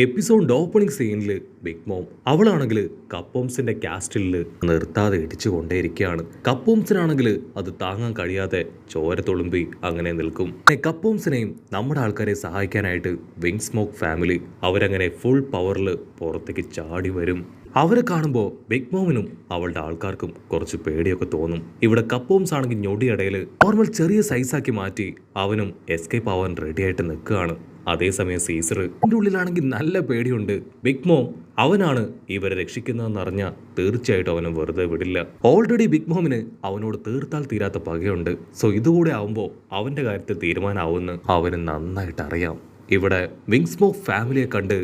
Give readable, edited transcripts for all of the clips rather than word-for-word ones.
Episode opening സീനിൽ big mom അവളാണെങ്കിൽ കപ്പോംസിന്റെ കാസ്റ്റിൽ നിർത്താതെ ഇടിച്ചു കൊണ്ടേയിരിക്കുകയാണ്. കപ്പോംസിനാണെങ്കിൽ അത് താങ്ങാൻ കഴിയാതെ ചോര തുളുമ്പി അങ്ങനെ നിൽക്കും. കപ്പോംസിനെയും നമ്മുടെ ആൾക്കാരെ സഹായിക്കാനായിട്ട് വിങ് സ്മോക്ക് ഫാമിലി അവരങ്ങനെ ഫുൾ പവറിൽ പുറത്തേക്ക് ചാടി വരും. അവരെ കാണുമ്പോൾ ബിഗ് മോമിനും അവളുടെ ആൾക്കാർക്കും കുറച്ച് പേടിയൊക്കെ തോന്നും. ഇവിടെ കപ്പോംസ് ആണെങ്കിൽ ഞൊടിയിടയിൽ നോർമൽ ചെറിയ സൈസാക്കി മാറ്റി അവനും എസ്കേപ്പ് ആവാൻ റെഡി ആയിട്ട് നിൽക്കുകയാണ്. അതേസമയം സീസർ അതിൻ്റെ ഉള്ളിലാണെങ്കിൽ നല്ല പേടിയുണ്ട്. ബിഗ് മോം അവനാണ് ഇവരെ രക്ഷിക്കുന്നതെന്ന് അറിഞ്ഞാൽ തീർച്ചയായിട്ടും അവനെ വെറുതെ വിടില്ല. ഓൾറെഡി ബിഗ് മോമിന് അവനോട് തീർത്താൽ തീരാത്ത പകയുണ്ട്. സോ ഇതുകൂടെ ആവുമ്പോൾ അവന്റെ കാര്യത്തിൽ തീരുമാനമാവുമെന്ന് അവന് നന്നായിട്ട് അറിയാം. ഇവിടെ വിങ് സ്മോക്ക് ഫാമിലിയെ കണ്ട്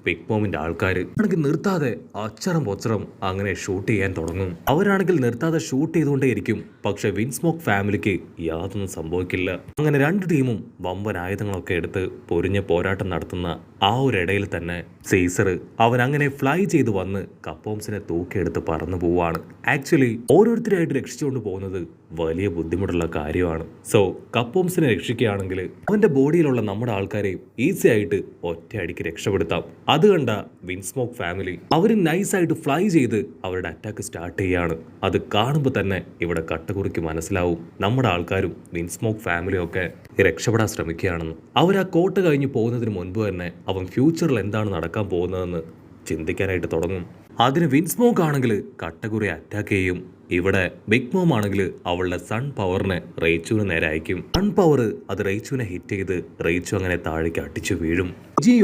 ബിഗ് മോമിന്റെ ആൾക്കാർ ആണെങ്കിൽ നിർത്താതെ അച്ചറം പൊച്ചറം അങ്ങനെ ഷൂട്ട് ചെയ്യാൻ തുടങ്ങും. അവരാണെങ്കിൽ നിർത്താതെ ഷൂട്ട് ചെയ്തുകൊണ്ടേയിരിക്കും. പക്ഷെ വിങ് സ്മോക്ക് ഫാമിലിക്ക് യാതൊന്നും സംഭവിക്കില്ല. അങ്ങനെ രണ്ട് ടീമും വമ്പൻ ആയുധങ്ങളൊക്കെ എടുത്ത് പൊരിഞ്ഞ പോരാട്ടം നടത്തുന്ന ആ ഒരു ഇടയിൽ തന്നെ സീസർ അവൻ അങ്ങനെ ഫ്ലൈ ചെയ്ത് വന്ന് കപ്പോംസിനെ തൂക്കിയെടുത്ത് പറന്നു പോവാണ്. ആക്ച്വലി ഓരോരുത്തരായിട്ട് രക്ഷിച്ചുകൊണ്ട് പോകുന്നത് വലിയ ബുദ്ധിമുട്ടുള്ള കാര്യമാണ്. സോ കപ്പോംസിനെ രക്ഷിക്കുകയാണെങ്കിൽ അവന്റെ ബോഡിയിലുള്ള നമ്മുടെ ആൾക്കാരെയും ഈസി ആയിട്ട് ഒറ്റയടിക്ക് രക്ഷപ്പെടുത്താം. അത് കണ്ട വിങ് സ്മോക്ക് ഫാമിലി അവര് നൈസായിട്ട് ഫ്ലൈ ചെയ്ത് അവരുടെ അറ്റാക്ക് സ്റ്റാർട്ട് ചെയ്യാണ്. അത് കാണുമ്പോൾ തന്നെ ഇവിടെ കട്ടകുറിക്ക് മനസ്സിലാവും നമ്മുടെ ആൾക്കാരും വിങ് സ്മോക്ക് ഫാമിലിയും ഒക്കെ രക്ഷപ്പെടാൻ ശ്രമിക്കുകയാണെന്ന്. അവർ ആ കോട്ട കഴിഞ്ഞ് പോകുന്നതിന് മുൻപ് തന്നെ അവൻ ഫ്യൂച്ചറിൽ എന്താണ് നടക്കാൻ പോകുന്നതെന്ന് ചിന്തിക്കാനായിട്ട് തുടങ്ങും. അതിന് വിങ് സ്മോക്ക് ആണെങ്കിൽ കട്ടകുറി അറ്റാക്ക് ചെയ്യും. ഇവിടെ ബിഗ് മോം ആണെങ്കിൽ അവളുടെ സൺ പവറിനെ റേച്ചുവിന് നേരെ അയക്കും. സൺ പവർ അത് റേച്ചുവിനെ ഹിറ്റ് ചെയ്ത് റേച്ചു അങ്ങനെ താഴേക്ക് അടിച്ചു വീഴും.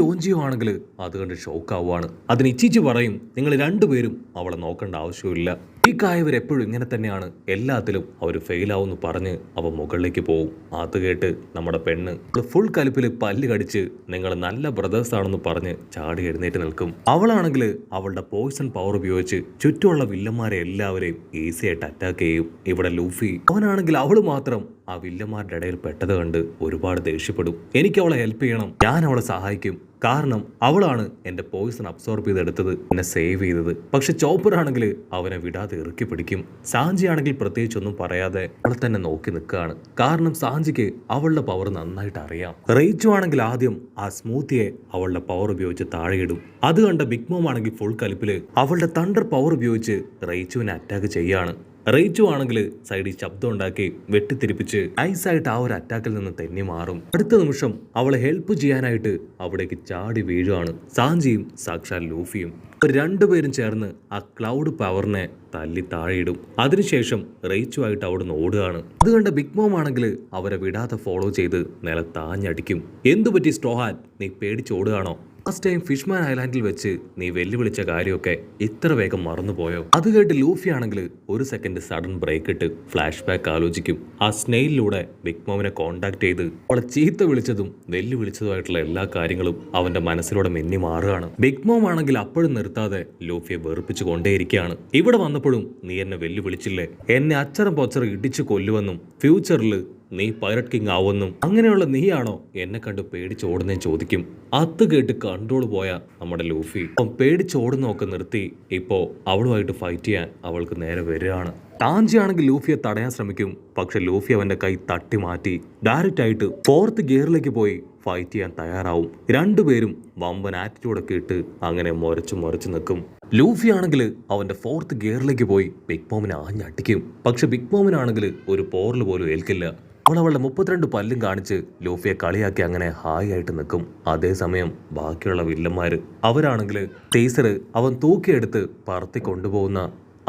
ഓഞ്ചിയോ ആണെങ്കിൽ അത് കണ്ട് ഷോക്ക് ആവുകയാണ്. അതിന് ഇച്ചിച്ച് പറയും, നിങ്ങൾ രണ്ടുപേരും അവളെ നോക്കേണ്ട ആവശ്യമില്ല. ഈ കായവർ എപ്പോഴും ഇങ്ങനെ തന്നെയാണ്, എല്ലാത്തിലും അവർ ഫെയിൽ ആവുമെന്ന് പറഞ്ഞ് അവ മുകളിലേക്ക് പോവും. അത് കേട്ട് നമ്മുടെ പെണ്ണ് ഫുൾ കലിപ്പിൽ പല്ല് കടിച്ച് നിങ്ങൾ നല്ല ബ്രദേഴ്സ് ആണെന്ന് പറഞ്ഞ് ചാടി എഴുന്നേറ്റ് നിൽക്കും. അവളാണെങ്കിൽ അവളുടെ പോയിസൺ പവർ ഉപയോഗിച്ച് ചുറ്റുമുള്ള വില്ലന്മാരെ എല്ലാവരെയും ഈസി ആയിട്ട് അറ്റാക്ക് ചെയ്യും. ഇവിടെ ലൂഫി അവനാണെങ്കിൽ അവള് മാത്രം ആ വില്ലന്മാരുടെ ഇടയിൽ പെട്ടത് കണ്ട് ഒരുപാട് ദേഷ്യപ്പെടും. എനിക്ക് അവളെ ഹെൽപ്പ് ചെയ്യണം, ഞാൻ അവളെ സഹായിക്കും, കാരണം അവളാണ് എന്റെ പോയിസൺ അബ്സോർബ് ചെയ്തെടുത്തത്, എന്നെ സേവ് ചെയ്തത്. പക്ഷെ ചോപ്പർ ആണെങ്കിൽ അവനെ വിടാതെ ഇറുക്കി പിടിക്കും. സാഞ്ചി ആണെങ്കിൽ പ്രത്യേകിച്ചൊന്നും പറയാതെ അവളെ തന്നെ നോക്കി നിൽക്കുകയാണ്. കാരണം സാഞ്ചിക്ക് അവളുടെ പവർ നന്നായിട്ട് അറിയാം. റേച്ചു ആണെങ്കിൽ ആദ്യം ആ സ്മൂത്തിയെ അവളുടെ പവർ ഉപയോഗിച്ച് താഴെയിടും. അത് കണ്ട ബിഗ് മോം ആണെങ്കിൽ ഫുൾ കലിപ്പില് അവളുടെ തണ്ടർ പവർ ഉപയോഗിച്ച് റേച്ചുവിനെ അറ്റാക്ക് ചെയ്യാണ്. റേച്ചു ആണെങ്കിൽ സൈഡിൽ ശബ്ദം ഉണ്ടാക്കി വെട്ടിത്തിരിപ്പിച്ച് നൈസായിട്ട് ആ ഒരു അറ്റാക്കിൽ നിന്ന് തെന്നി മാറും. അടുത്ത നിമിഷം അവളെ ഹെൽപ്പ് ചെയ്യാനായിട്ട് അവിടേക്ക് ചാടി വീഴുകയാണ് സാഞ്ചിയും സാക്ഷാൽ ലൂഫിയും. രണ്ടുപേരും ചേർന്ന് ആ ക്ലൗഡ് പവറിനെ തല്ലി താഴെയിടും. അതിനുശേഷം റേച്ചു ആയിട്ട് അവിടുന്ന് ഓടുകയാണ്. അത് കണ്ട ബിഗ് മോം ആണെങ്കിൽ അവരെ വിടാതെ ഫോളോ ചെയ്ത് നിലത്താഞ്ഞടിക്കും. എന്തുപറ്റി സ്ട്രോഹാൻ, നീ പേടിച്ചോടുകയാണോ? ലാസ്റ്റ് ടൈം ഫിഷ്മാൻ ഐലാൻഡിൽ വെച്ച് നീ വെല്ലുവിളിച്ച കാര്യമൊക്കെ ഇത്ര വേഗം മറന്നുപോയോ? അത് കേട്ട് ലൂഫി ആണെങ്കിൽ ഒരു സെക്കൻഡ് സഡൻ ബ്രേക്ക് ഇട്ട് ഫ്ലാഷ് ബാക്ക് ആലോചിക്കും. ആ സ്നെയിലിലൂടെ ബിഗ് മോമിനെ കോണ്ടാക്ട് ചെയ്ത് അവളെ ചീത്ത വിളിച്ചതും വെല്ലുവിളിച്ചതുമായിട്ടുള്ള എല്ലാ കാര്യങ്ങളും അവന്റെ മനസ്സിലൂടെ മിന്നി മാറുകയാണ്. ബിഗ് മോം ആണെങ്കിൽ അപ്പോഴും നിർത്താതെ ലൂഫിയെ വെറുപ്പിച്ചു കൊണ്ടേയിരിക്കുകയാണ്. ഇവിടെ വന്നപ്പോഴും നീ എന്നെ വെല്ലുവിളിച്ചില്ലേ, എന്നെ അച്ചറം പൊച്ചറം ഇടിച്ചു കൊല്ലുവെന്നും ഫ്യൂച്ചറിൽ നീ പൈററ്റ് കിങ് ആവുമെന്നും അങ്ങനെയുള്ള നീയാണോ എന്നെ കണ്ട് പേടിച്ചോടുന്നേന്ന് ചോദിക്കും. അത് കേട്ട് കൺട്രോൾ പോയ നമ്മുടെ ലൂഫി അവൻ പേടിച്ചോടുന്നൊക്കെ നിർത്തി ഇപ്പോ അവളുമായിട്ട് ഫൈറ്റ് ചെയ്യാൻ അവൾക്ക് നേരെ വരികയാണ്. ടാഞ്ചി ആണെങ്കിൽ ലൂഫിയെ തടയാൻ ശ്രമിക്കും. പക്ഷെ ലൂഫി അവന്റെ കൈ തട്ടി മാറ്റി ഡയറക്റ്റ് ആയിട്ട് ഫോർത്ത് ഗിയറിലേക്ക് പോയി ഫൈറ്റ് ചെയ്യാൻ തയ്യാറാവും. രണ്ടുപേരും വമ്പൻ ആറ്റിറ്റ്യൂഡൊക്കെ ഇട്ട് അങ്ങനെ മുരച്ചു നിൽക്കും. ലൂഫി ആണെങ്കിൽ അവന്റെ ഫോർത്ത് ഗിയറിലേക്ക് പോയി ബിഗ് മോമിനെ ആഞ്ഞടിക്കും. പക്ഷെ ബിഗ് മോമിനാണെങ്കിൽ ഒരു പോറൽ പോലും ഏൽക്കില്ല. അവളുടെ 32 പല്ലും കാണിച്ച് ലൂഫിയെ കളിയാക്കി അങ്ങനെ ഹായ് ആയിട്ട് നിൽക്കും. അതേസമയം ബാക്കിയുള്ള വില്ലന്മാര് അവരാണെങ്കിൽ ടീസർ അവൻ തൂക്കിയെടുത്ത് പറത്തി കൊണ്ടുപോകുന്ന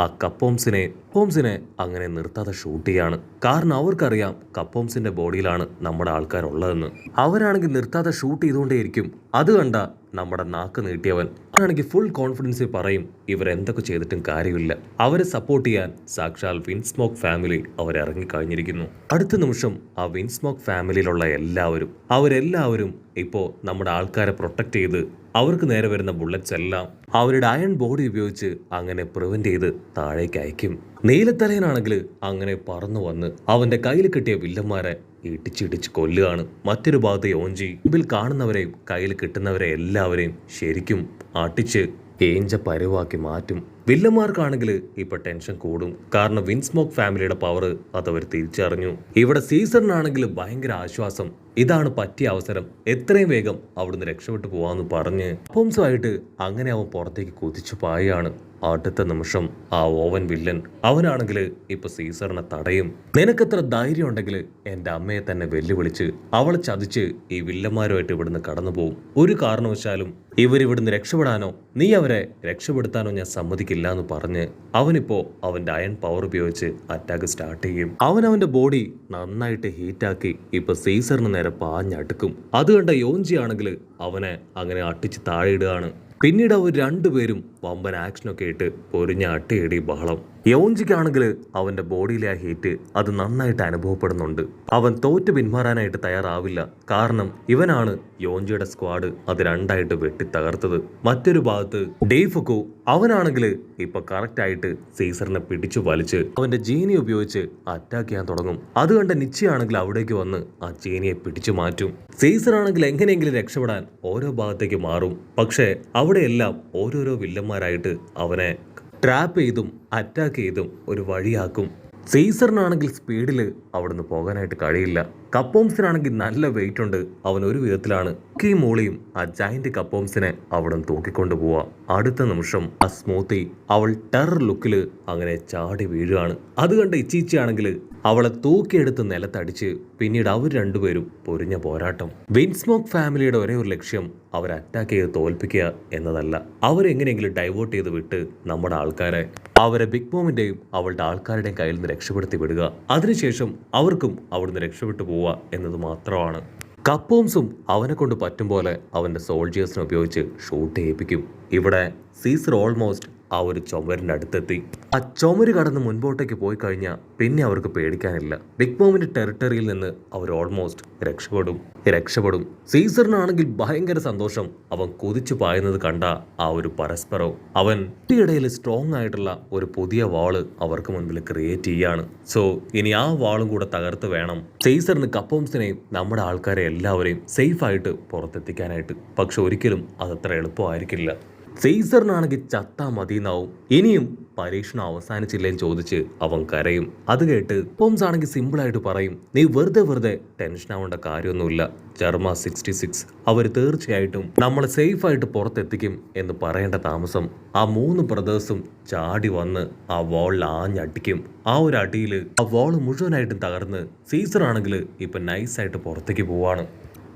ആ കപ്പോംസിനെ അങ്ങനെ നിർത്താതെ ഷൂട്ട് ചെയ്യാണ്. കാരണം അവർക്കറിയാം കപ്പോംസിന്റെ ബോഡിയിലാണ് നമ്മുടെ ആൾക്കാരുള്ളതെന്ന്. അവരാണെങ്കിൽ നിർത്താതെ ഷൂട്ട് ചെയ്തുകൊണ്ടേയിരിക്കും. അത് കണ്ട നമ്മുടെ നാക്ക് നീട്ടിയവൻ ആണെങ്കിൽ ഫുൾ കോൺഫിഡൻസിൽ പറയും, ഇവരെന്തൊക്കെ ചെയ്തിട്ടും കാര്യമില്ല, അവരെ സപ്പോർട്ട് ചെയ്യാൻ സാക്ഷാൽ വിങ് സ്മോക്ക് ഫാമിലി അവരിറങ്ങിക്കഴിഞ്ഞിരിക്കുന്നു. അടുത്ത നിമിഷം ആ വിങ് സ്മോക്ക് ഫാമിലിയിലുള്ള അവരെല്ലാവരും ഇപ്പോൾ നമ്മുടെ ആൾക്കാരെ പ്രൊട്ടക്ട് ചെയ്ത് അവർക്ക് നേരെ വരുന്ന ബുള്ളറ്റ്സ് എല്ലാം അവരുടെ അയൺ ബോഡി ഉപയോഗിച്ച് അങ്ങനെ പ്രിവെന്റ് ചെയ്ത് താഴേക്ക് അയക്കും. നീലത്തലയനാണെങ്കിൽ അങ്ങനെ പറന്നു വന്ന് അവന്റെ കയ്യിൽ കിട്ടിയ വില്ലന്മാരെ ഇടിച്ചിടിച്ച് കൊല്ലുകയാണ്. മറ്റൊരു ഭാഗത്ത് ഓഞ്ചി മുമ്പിൽ കാണുന്നവരെയും കയ്യിൽ കിട്ടുന്നവരെ എല്ലാവരെയും ശരിക്കും അടിച്ച് ഏഞ്ച പരുവാക്കി മാറ്റും. വില്ലന്മാർക്കാണെങ്കിൽ ഇപ്പൊ ടെൻഷൻ കൂടും. കാരണം വിൻസ്മോക്ക് ഫാമിലിയുടെ പവർ അതവർ തിരിച്ചറിഞ്ഞു. ഇവിടെ സീസറിനാണെങ്കിൽ ഭയങ്കര ആശ്വാസം. ഇതാണ് പറ്റിയ അവസരം, എത്രയും വേഗം അവിടുന്ന് രക്ഷപ്പെട്ടു പോവാന്ന് പറഞ്ഞ് ഹോംസുമായിട്ട് അങ്ങനെ അവൻ പുറത്തേക്ക് കുതിച്ചു പായാണ്. അടുത്ത നിമിഷം ആ ഓവൻ വില്ലൻ അവനാണെങ്കിൽ ഇപ്പൊ സീസറിനെ തടയും. നിനക്കെത്ര ധൈര്യം ഉണ്ടെങ്കിൽ എൻ്റെ അമ്മയെ തന്നെ വെല്ലുവിളിച്ച് അവളെ ചതിച്ച് ഈ വില്ലന്മാരുമായിട്ട് ഇവിടുന്ന് കടന്നു പോകും. ഒരു കാരണവശാലും ഇവരിവിടുന്ന് രക്ഷപ്പെടാനോ നീ അവരെ രക്ഷപ്പെടുത്താനോ ഞാൻ സമ്മതിക്കില്ല എന്ന് പറഞ്ഞ് അവനിപ്പോ അവന്റെ അയൺ പവർ ഉപയോഗിച്ച് അറ്റാക്ക് സ്റ്റാർട്ട് ചെയ്യും. അവന്റെ ബോഡി നന്നായിട്ട് ഹീറ്റാക്കി ഇപ്പൊ സീസറിന് നേരെ പാഞ്ഞടുക്കും. അത് കണ്ട യോഞ്ചി ആണെങ്കിൽ അവനെ അങ്ങനെ അട്ടിച്ച് താഴെ ഇടുകയാണ്. പിന്നീട് അവർ രണ്ടുപേരും വമ്പൻ ആക്ഷനൊക്കെ ഇട്ട് പൊരിഞ്ഞ അട്ടയടി ബഹളം. യോഞ്ചിക്കാണെങ്കിൽ അവന്റെ ബോഡിയിലെ ആ ഹീറ്റ് അത് നന്നായിട്ട് അനുഭവപ്പെടുന്നുണ്ട്. അവൻ തോറ്റ് പിന്മാറാനായിട്ട് തയ്യാറാവില്ല. കാരണം ഇവനാണ് യോഞ്ചിയുടെ സ്ക്വാഡ് അത് രണ്ടായിട്ട് വെട്ടി തകർത്തത്. മറ്റൊരു ഭാഗത്ത് ഡേഫുക്കു അവനാണെങ്കിൽ ഇപ്പൊ കറക്റ്റ് ആയിട്ട് സീസറിനെ പിടിച്ചു വലിച്ച് അവന്റെ ജീനി ഉപയോഗിച്ച് അറ്റാക്ക് ചെയ്യാൻ തുടങ്ങും. അത് കണ്ട നിശ്ചയാണെങ്കിൽ അവിടേക്ക് വന്ന് ആ ജീനിയെ പിടിച്ചു മാറ്റും. സീസർ ആണെങ്കിൽ എങ്ങനെയെങ്കിലും രക്ഷപ്പെടാൻ ഓരോ ഭാഗത്തേക്ക് മാറും. പക്ഷേ അവിടെയെല്ലാം ഓരോരോ വില്ലന്മാരായിട്ട് അവനെ ട്രാപ്പ് ചെയ്തും അറ്റാക്ക് ചെയ്തും ഒരു വഴിയാക്കും. സീസറിനാണെങ്കിൽ സ്പീഡിൽ അവിടുന്ന് പോകാനായിട്ട് കഴിയില്ല. കപ്പോംസിനാണെങ്കിൽ നല്ല വെയിറ്റ് ഉണ്ട്. അവൻ ഒരു വിധത്തിലാണ് കീ മൂളിയും ആ ജയന്റ് കപ്പോംസിനെ അവിടെ തൂക്കിക്കൊണ്ടു പോവാ. അടുത്ത നിമിഷം ആ സ്മൂത്തി അവൾ ടെറർ ലുക്കില് അങ്ങനെ ചാടി വീഴുകയാണ്. അത് കണ്ട ഇച്ചിയാണെങ്കിൽ അവളെ തൂക്കിയെടുത്ത് നിലത്തടിച്ച് പിന്നീട് അവർ രണ്ടുപേരും പൊരിഞ്ഞ പോരാട്ടം. വിൻസ്മോക്ക് ഫാമിലിയുടെ ഒരേ ഒരു ലക്ഷ്യം അവർ അറ്റാക്ക് ചെയ്ത് തോൽപ്പിക്കുക എന്നതല്ല, അവരെങ്ങനെയെങ്കിലും ഡൈവേർട്ട് ചെയ്ത് വിട്ട് നമ്മുടെ ആൾക്കാരെ അവരെ ബിഗ് മോമിന്റെയും അവളുടെ ആൾക്കാരുടെയും കയ്യിൽ നിന്ന് രക്ഷപ്പെടുത്തി വിടുക. അതിനുശേഷം അവർക്കും അവിടുന്ന് രക്ഷപ്പെട്ടു പോവുക എന്നത് മാത്രമാണ്. കപ്പോംസും അവനെ കൊണ്ട് പറ്റും പോലെ അവന്റെ സോൾജിയേഴ്സിനെ ഉപയോഗിച്ച് ഷൂട്ട് ചെയ്യിപ്പിക്കും. ഇവിടെ സീസർ ഓൾമോസ്റ്റ് ആ ഒരു ചുമരിൻ്റെ അടുത്തെത്തി. ആ ചുമര് കടന്ന് മുൻപോട്ടേക്ക് പോയി കഴിഞ്ഞാൽ പിന്നെ അവർക്ക് പേടിക്കാനില്ല. ബിഗ് മോമിന്റെ ടെറിട്ടറിയിൽ നിന്ന് അവർ ഓൾമോസ്റ്റ് രക്ഷപ്പെടും. സീസറിനാണെങ്കിൽ ഭയങ്കര സന്തോഷം. അവൻ കുതിച്ചു പായുന്നത് കണ്ട ആ ഒരു പരസ്പരവും അവൻ ഇടയിൽ സ്ട്രോങ് ആയിട്ടുള്ള ഒരു പുതിയ വാള് അവർക്ക് മുൻപിൽ ക്രിയേറ്റ് ചെയ്യാണ്. സോ ഇനി ആ വാളും കൂടെ തകർത്ത് വേണം സീസറിന് കപ്പോംസിനെയും നമ്മുടെ ആൾക്കാരെ എല്ലാവരെയും സേഫ് ആയിട്ട് പുറത്തെത്തിക്കാനായിട്ട്. പക്ഷെ ഒരിക്കലും അതത്ര എളുപ്പമായിരിക്കില്ല. സീസറിനാണെങ്കിൽ ചത്താ മതിയെന്നാവും. ഇനിയും പരീക്ഷണം അവസാനിച്ചില്ലേന്ന് ചോദിച്ച് അവൻ കരയും. അത് കേട്ട് പോംസ് ആണെങ്കിൽ സിമ്പിളായിട്ട് പറയും, നീ വെറുതെ ടെൻഷൻ ആവേണ്ട കാര്യമൊന്നുമില്ല. ജർമ്മ 66 അവർ തീർച്ചയായിട്ടും നമ്മളെ സേഫായിട്ട് പുറത്തെത്തിക്കും എന്ന് പറയേണ്ട താമസം ആ 3 ബ്രദേഴ്സും ചാടി വന്ന് ആ വാളിൽ ആഞ്ഞടിക്കും. ആ ഒരു അടിയിൽ ആ വാള് മുഴുവനായിട്ടും തകർന്ന് സീസർ ആണെങ്കിൽ ഇപ്പൊ നൈസായിട്ട് പുറത്തേക്ക് പോവാണ്.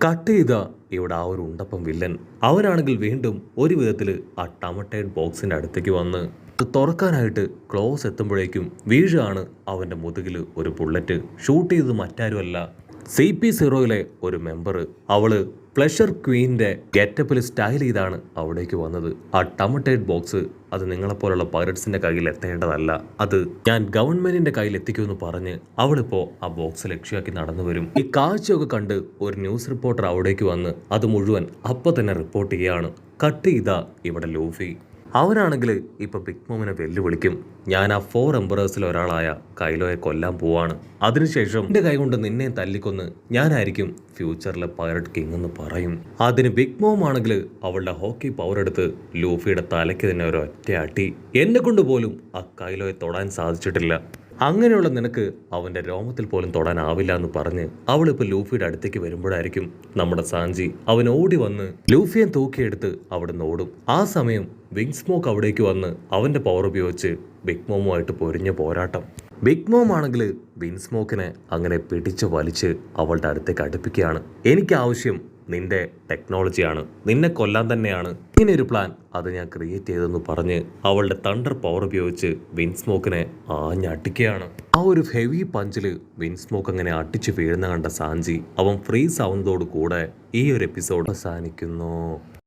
കട്ട് ചെയ്ത ഇവിടെ ആ ഒരു ഉണ്ടപ്പം വില്ലൻ അവനാണെങ്കിൽ വീണ്ടും ഒരു വിധത്തിൽ ആ ടമട്ടേഡ് ബോക്സിന്റെ അടുത്തേക്ക് വന്ന് തുറക്കാനായിട്ട് ക്ലോസ് എത്തുമ്പോഴേക്കും വീഴാണ് അവന്റെ മുതുകിൽ ഒരു ബുള്ളറ്റ്. ഷൂട്ട് ചെയ്തത് മറ്റാരുമല്ല, CP0 ഒരു മെമ്പർ. അവള് പ്ലഷർ ക്വീനിന്റെ ഗെറ്റപ്പിൽ സ്റ്റൈൽ ചെയ്താണ് അവിടേക്ക് വന്നത്. ആ ടമട്ടേഡ് ബോക്സ് അത് നിങ്ങളെപ്പോലുള്ള പൈററ്റ്സിന്റെ കയ്യിൽ എത്തേണ്ടതല്ല, അത് ഞാൻ ഗവൺമെന്റിന്റെ കയ്യിൽ എത്തിക്കുമെന്ന് പറഞ്ഞ് അവളിപ്പോ ആ ബോക്സ് ലക്ഷ്യമാക്കി നടന്നു വരും. ഈ കാഴ്ചയൊക്കെ കണ്ട് ഒരു ന്യൂസ് റിപ്പോർട്ടർ അവിടേക്ക് വന്ന് അത് മുഴുവൻ അപ്പൊ തന്നെ റിപ്പോർട്ട് ചെയ്യാണ്. കട്ട് ചെയ്താ ഇവിടെ ലൂഫി അവനാണെങ്കിൽ ഇപ്പൊ ബിഗ് മോമിനെ വെല്ലുവിളിക്കും. ഞാൻ ആ 4 എംപറേഴ്സിൽ ഒരാളായ കൈലോയെ കൊല്ലാൻ പോവാണ്. അതിനുശേഷം എന്റെ കൈകൊണ്ട് നിന്നെ തല്ലിക്കൊന്ന് ഞാനായിരിക്കും ഫ്യൂച്ചറിലെ പൈററ്റ് കിങ് എന്ന് പറയും. അതിന് ബിഗ് മോം ആണെങ്കിൽ അവളുടെ ഹോക്കി പവർ എടുത്ത് ലൂഫിയുടെ തലയ്ക്ക് തന്നെ ഒരു ഒറ്റയാട്ടി. എന്നെ കൊണ്ട് പോലും ആ കൈലോയെ തൊടാൻ സാധിച്ചിട്ടില്ല. അങ്ങനെയുള്ള നിനക്ക് അവന്റെ രോമത്തിൽ പോലും തൊടാനാവില്ല എന്ന് പറഞ്ഞ് അവളിപ്പോൾ ലൂഫിയുടെ അടുത്തേക്ക് വരുമ്പോഴായിരിക്കും നമ്മുടെ സാഞ്ചി അവൻ ഓടി വന്ന് ലൂഫിയെ തൂക്കിയെടുത്ത് അവിടുന്ന് ഓടും. ആ സമയം വിങ്സ്മോക്ക് അവിടേക്ക് വന്ന് അവന്റെ പവർ ഉപയോഗിച്ച് ബിഗ് മോമുമായിട്ട് പൊരിഞ്ഞ പോരാട്ടം. ബിഗ് മോം ആണെങ്കിൽ വിൻസ്മോക്കിനെ അങ്ങനെ പിടിച്ചു വലിച്ച് അവളുടെ അടുത്തേക്ക് അടുപ്പിക്കുകയാണ്. എനിക്ക് ആവശ്യം നിന്റെ ടെക്നോളജിയാണ്, നിന്നെ കൊല്ലാൻ തന്നെയാണ് ഇങ്ങനെ ഒരു പ്ലാൻ അത് ഞാൻ ക്രിയേറ്റ് ചെയ്തെന്ന് പറഞ്ഞ് അവളുടെ തണ്ടർ പവർ ഉപയോഗിച്ച് വിൻസ്മോക്കിനെ ആഞ്ഞടിക്കുകയാണ്. ആ ഒരു ഹെവി പഞ്ചില് വിൻസ്മോക്ക് അങ്ങനെ അടിച്ചു വീഴുന്ന കണ്ട സാഞ്ചി അവൻ ഫ്രീസ് ആവുന്നതോടു കൂടെ ഈ ഒരു എപ്പിസോഡ് അവസാനിക്കുന്നു.